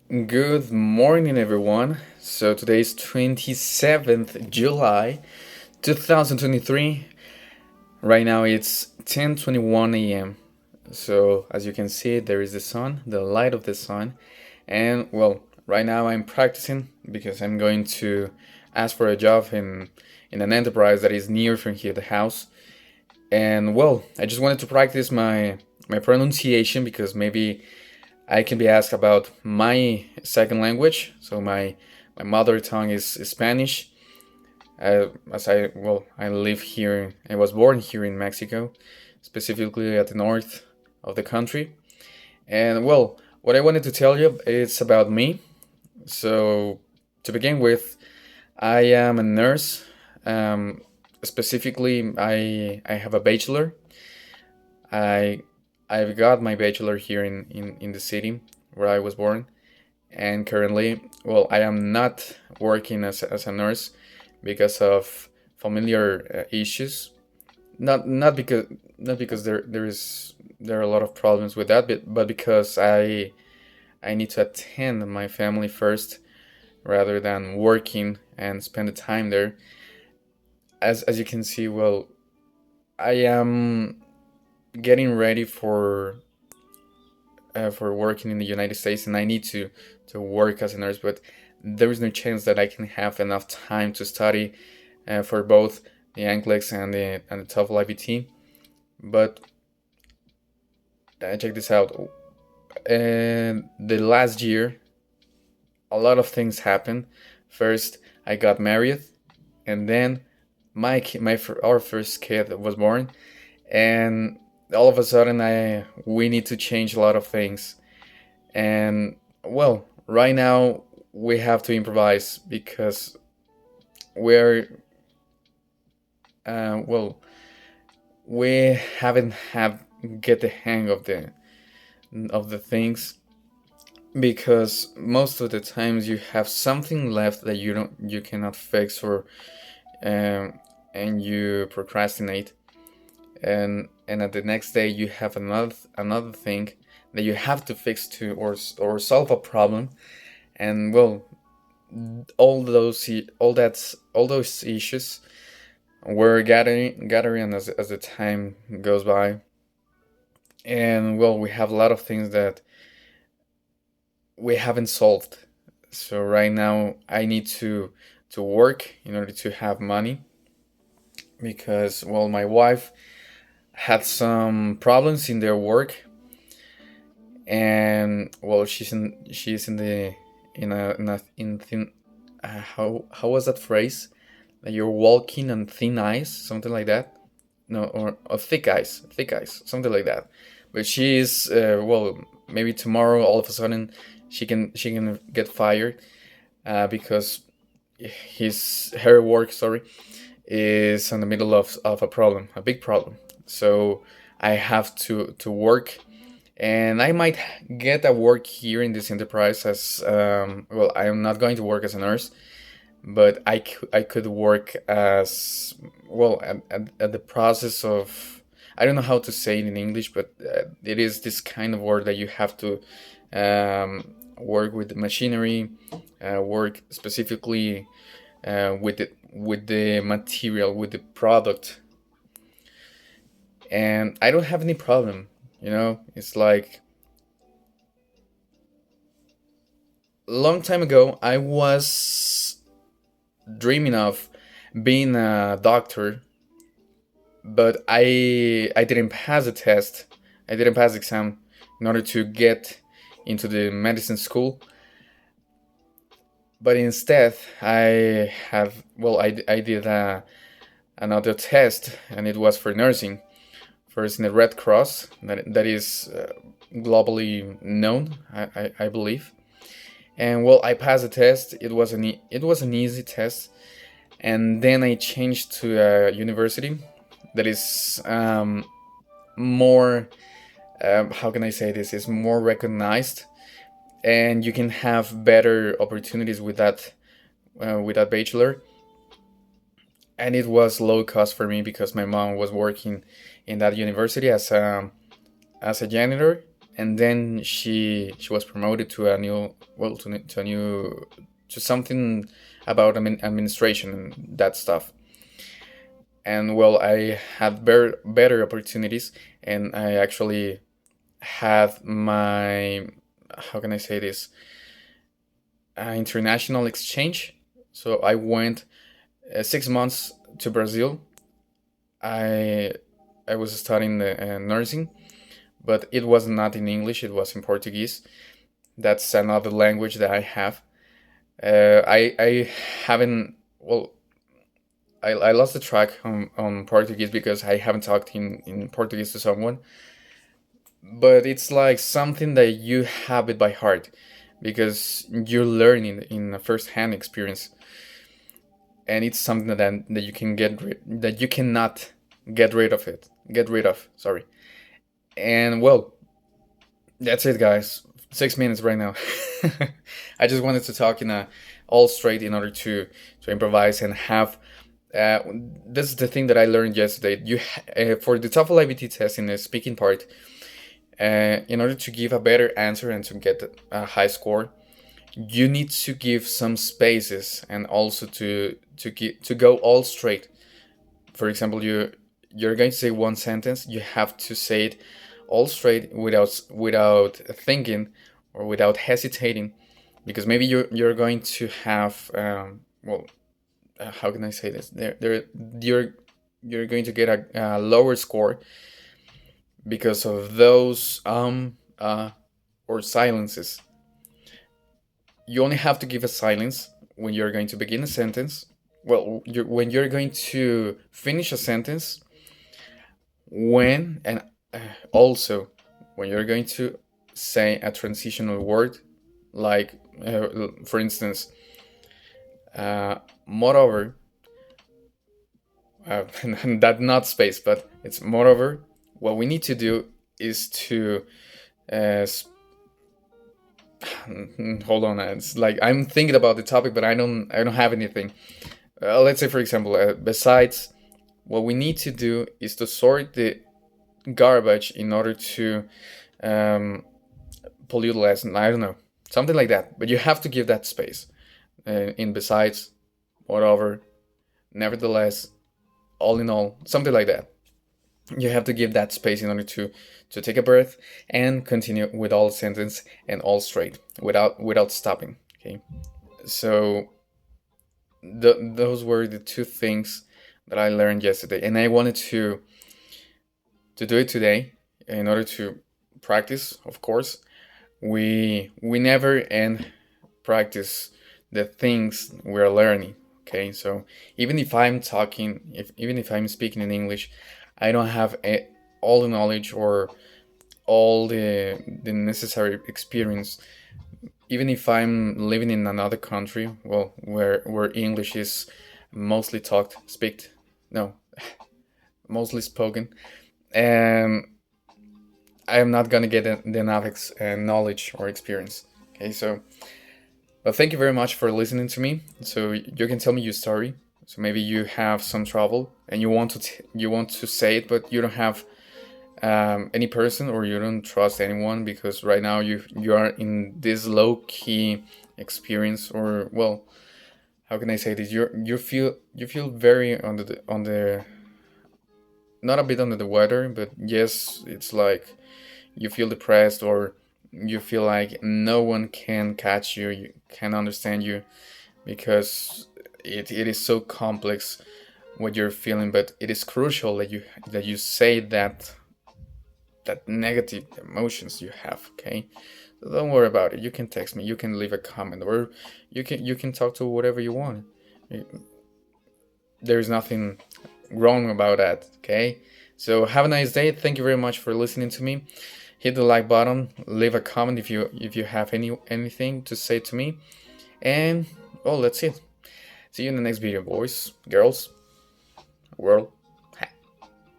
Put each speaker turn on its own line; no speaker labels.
Good morning, everyone. So today is 27th July 2023. Right now it's 10:21 a.m. So as you can see, there is the sun, the light of the sun, and well, right now I'm practicing because I'm going to ask for a job in an enterprise that is near from here, the house. And well, I just wanted to practice my pronunciation because maybe I can be asked about my second language. So my mother tongue is Spanish. As I live here. I was born here in Mexico, specifically at the north of the country. And well, what I wanted to tell you is about me. So to begin with, I am a nurse. Um, Specifically, I have a bachelor. I I've got my bachelor here in the city where I was born, and currently, well, I am not working as a nurse because of familiar issues. Not because there are a lot of problems with that, but because I need to attend my family first rather than working and spend the time there. As you can see, well, I am getting ready for working in the United States, and I need to work as a nurse, but there is no chance that I can have enough time to study for both the NCLEX and the TOEFL IBT. But check this out. And the last year, a lot of things happened. First, I got married, and then our first kid was born, and all of a sudden, we need to change a lot of things. And well, right now we have to improvise because we're well, we haven't have get the hang of the things, because most of the times you have something left that you cannot fix, or um, and you procrastinate, and at the next day you have another thing that you have to fix to, or solve a problem. And well, all those issues were gathering as the time goes by. And well, we have a lot of things that we haven't solved. So right now I need to work in order to have money, because well, my wife had some problems in their work. And well, she's in the in a in thin how was that phrase, that you're walking on thin ice, something like that. No, or thick ice, something like that. But she is well, maybe tomorrow all of a sudden she can get fired, because his her work, sorry, is in the middle of a problem, a big problem. So I have to work, and I might get a work here in this enterprise as well. I am not going to work as a nurse, but I could work as well at the process of, I don't know how to say it in English, but it is this kind of work that you have to work with the machinery, work specifically with the material, with the product. And I don't have any problem. It's like, long time ago I was dreaming of being a doctor, but I didn't pass the test. I didn't pass the exam in order to get into the medicine school. But instead, I did another test, and it was for nursing. First in the Red Cross, that is globally known, I believe. And well, I passed the test. It was an easy test, and then I changed to a university that is more, how can I say this, is more recognized, and you can have better opportunities with that bachelor. And it was low cost for me because my mom was working in that university as a janitor, and then she was promoted to a new, well, to a new, to something about administration and that stuff. And well, I had better opportunities, and I actually had my, how can I say this, international exchange. So I went 6 months to Brazil. I I was studying nursing, but it was not in English. It was in Portuguese. That's another language that I have. I haven't, well, I lost the track on Portuguese because I haven't talked in Portuguese to someone. But it's like something that you have it by heart because you're learning in a first-hand experience, and it's something that you can that you cannot get rid of, sorry. And well, that's it, guys. 6 minutes right now. I just wanted to talk in a all straight in order to improvise and have. Uh, this is the thing that I learned yesterday. For the TOEFL IBT test in the speaking part, in order to give a better answer and to get a high score, you need to give some spaces and also to go all straight. For example, you're going to say one sentence, you have to say it all straight without thinking or without hesitating, because maybe you're going to have well, how can I say this? You're going to get a lower score because of those or silences. You only have to give a silence when you're going to begin a sentence. Well, when you're going to finish a sentence, when and also when you're going to say a transitional word, like for instance, moreover, that not space, but it's moreover. What we need to do is to hold on. It's like I'm thinking about the topic, but I don't have anything. Let's say, for example, besides, what we need to do is to sort the garbage in order to pollute less. I don't know, something like that. But you have to give that space. In besides, whatever, nevertheless, all in all, something like that. You have to give that space in order to take a breath and continue with all sentence and all straight without stopping. Okay, so those were the two things that I learned yesterday, and I wanted to do it today in order to practice. Of course, we never end practice the things we're learning. Okay, so even if I'm talking, even if I'm speaking in English, I don't have all the knowledge or all the necessary experience. Even if I'm living in another country, well, where English is mostly no, mostly spoken, and I am not gonna get the enough knowledge or experience. Okay, so, but thank you very much for listening to me. So you can tell me your story. So maybe you have some trouble and you want to say it, but you don't have any person, or you don't trust anyone because right now you are in this low key experience, or well, how can I say this? You feel very on the not a bit under the weather, but yes, it's like you feel depressed, or you feel like no one can catch you can understand you, because it is so complex what you're feeling. But it is crucial that you say that negative emotions you have. Okay, so don't worry about it. You can text me, you can leave a comment, or you can talk to whatever you want. There's nothing wrong about that. Okay, so have a nice day. Thank you very much for listening to me. Hit the like button, leave a comment if you have anything to say to me, and well, that's it. See you in the next video, boys, girls, world.